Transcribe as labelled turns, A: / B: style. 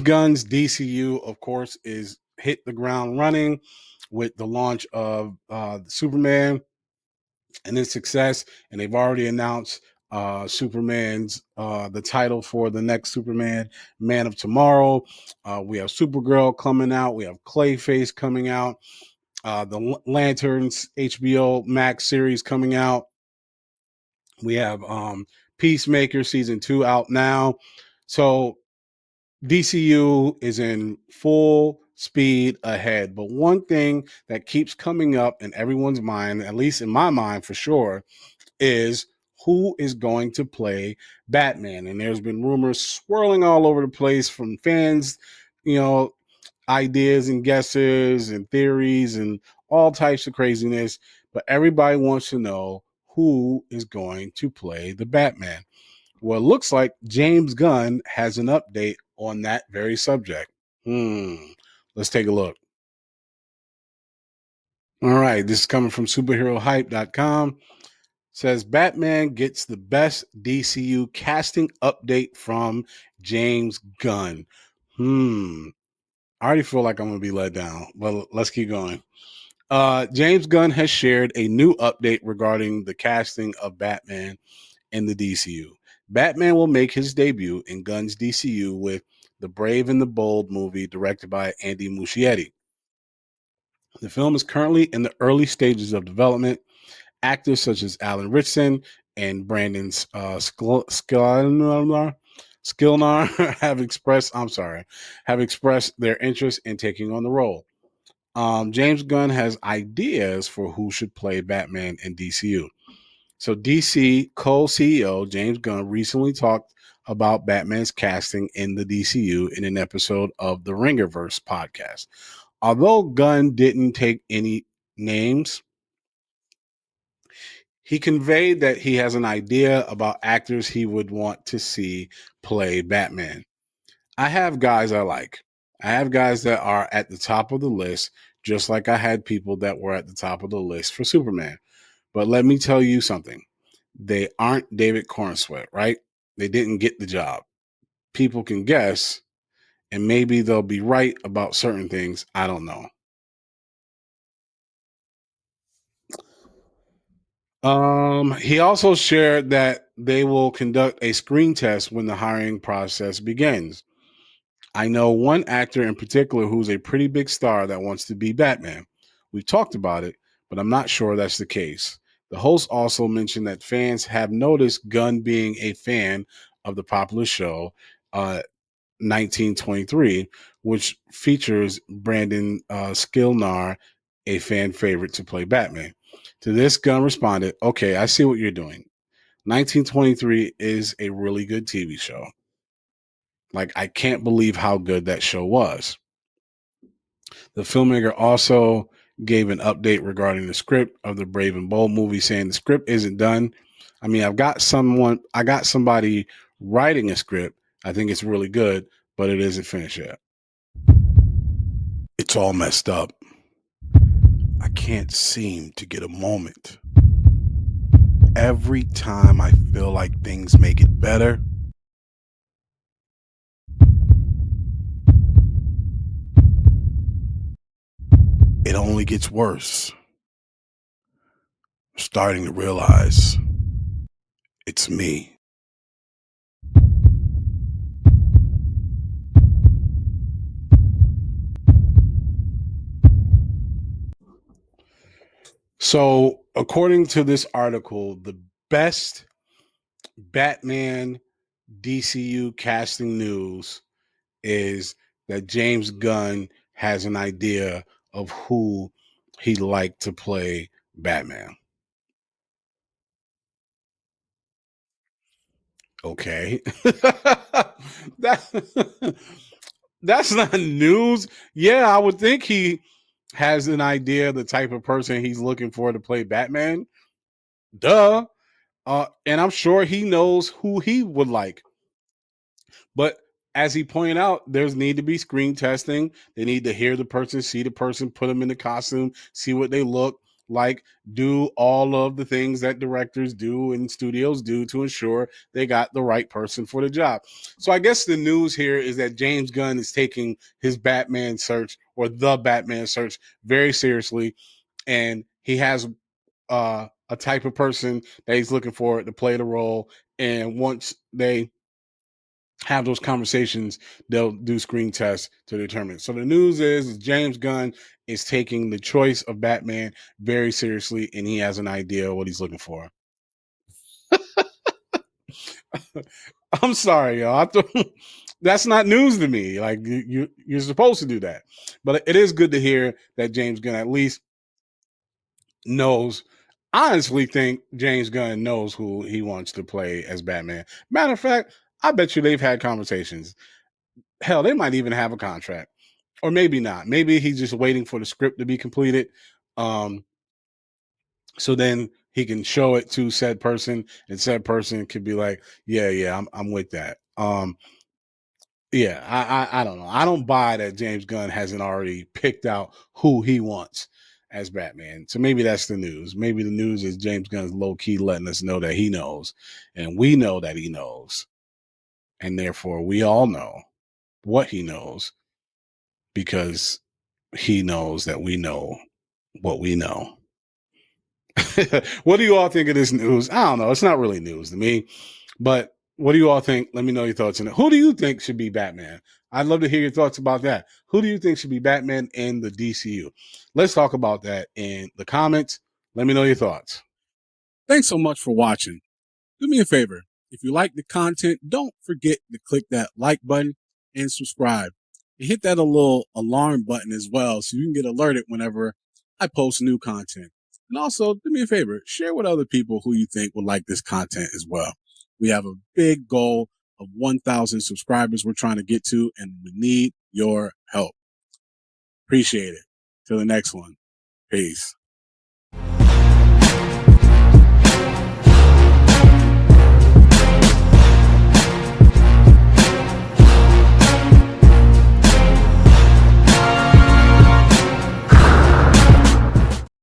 A: James Gunn's DCU, of course, is hit the ground running with the launch of Superman and its success, and they've already announced Superman's the title for the next Superman, Man of Tomorrow. We have Supergirl coming out. We have Clayface coming out. The Lanterns HBO Max series coming out. We have Peacemaker season 2 out now. So DCU is in full speed ahead. But one thing that keeps coming up in everyone's mind, at least in my mind for sure, is who is going to play Batman. And there's been rumors swirling all over the place from fans, you know, ideas and guesses and theories and all types of craziness. But everybody wants to know who is going to play the Batman. Well, it looks like James Gunn has an update on that very subject. Let's take a look. All right, this is coming from superherohype.com. Says Batman gets the best DCU casting update from James Gunn. I already feel like I'm going to be let down, but let's keep going. James Gunn has shared a new update regarding the casting of Batman in the DCU. Batman will make his debut in Gunn's DCU with The Brave and the Bold movie directed by Andy Muschietti. The film is currently in the early stages of development. Actors such as Alan Ritchson and Brandon Skilnar have expressed their interest in taking on the role. James Gunn has ideas for who should play Batman in DCU. So DC co-CEO James Gunn recently talked about Batman's casting in the DCU in an episode of the Ringerverse podcast. Although Gunn didn't take any names, he conveyed that he has an idea about actors he would want to see play Batman. I have guys I like. I have guys that are at the top of the list, just like I had people that were at the top of the list for Superman. But let me tell you something. They aren't David Cornsweet, right? They didn't get the job. People can guess, and maybe they'll be right about certain things. I don't know. He also shared that they will conduct a screen test when the hiring process begins. I know one actor in particular who's a pretty big star that wants to be Batman. We've talked about it, but I'm not sure that's the case. The host also mentioned that fans have noticed Gunn being a fan of the popular show 1923, which features Brandon Skilnar, a fan favorite to play Batman. To this, Gunn responded, "Okay, I see what you're doing. 1923 is a really good TV show. Like, I can't believe how good that show was." The filmmaker also gave an update regarding the script of the Brave and Bold movie, saying the script isn't done. I mean, I got somebody writing a script. I think it's really good, but it isn't finished yet. It's all messed up. I can't seem to get a moment. Every time I feel like things may get better, it only gets worse. I'm starting to realize it's me. So, according to this article, the best Batman DCU casting news is that James Gunn has an idea of who he'd like to play Batman. Okay. that, that's not news. Yeah, I would think he has an idea of the type of person he's looking for to play Batman. Duh. And I'm sure he knows who he would like. But as he pointed out, there's need to be screen testing. They need to hear the person, see the person, put them in the costume, see what they look like do all of the things that directors do and studios do to ensure they got the right person for the job. So I guess the news here is that James Gunn is taking his Batman search, or the Batman search, very seriously, and he has a type of person that he's looking for to play the role. And once they have those conversations, they'll do screen tests to determine. So the news is James Gunn is taking the choice of Batman very seriously, and he has an idea of what he's looking for. I'm sorry, y'all. That's not news to me. Like you're supposed to do that, but it is good to hear that James Gunn at least knows. I honestly think James Gunn knows who he wants to play as Batman. Matter of fact, I bet you they've had conversations. Hell, they might even have a contract, or maybe not. Maybe he's just waiting for the script to be completed, so then he can show it to said person, and said person could be like, "Yeah, I'm with that." Yeah, I don't know. I don't buy that James Gunn hasn't already picked out who he wants as Batman. So maybe that's the news. Maybe the news is James Gunn's low key letting us know that he knows, and we know that he knows, and therefore we all know what he knows, because he knows that we know what we know. What do you all think of this news? I don't know. It's not really news to me, but what do you all think? Let me know your thoughts on it. Who do you think should be Batman? I'd love to hear your thoughts about that. Who do you think should be Batman in the DCU? Let's talk about that in the comments. Let me know your thoughts. Thanks so much for watching. Do me a favor. If you like the content, don't forget to click that like button and subscribe. And hit that little alarm button as well so you can get alerted whenever I post new content. And also, do me a favor, share with other people who you think would like this content as well. We have a big goal of 1,000 subscribers we're trying to get to, and we need your help. Appreciate it. Till the next one. Peace.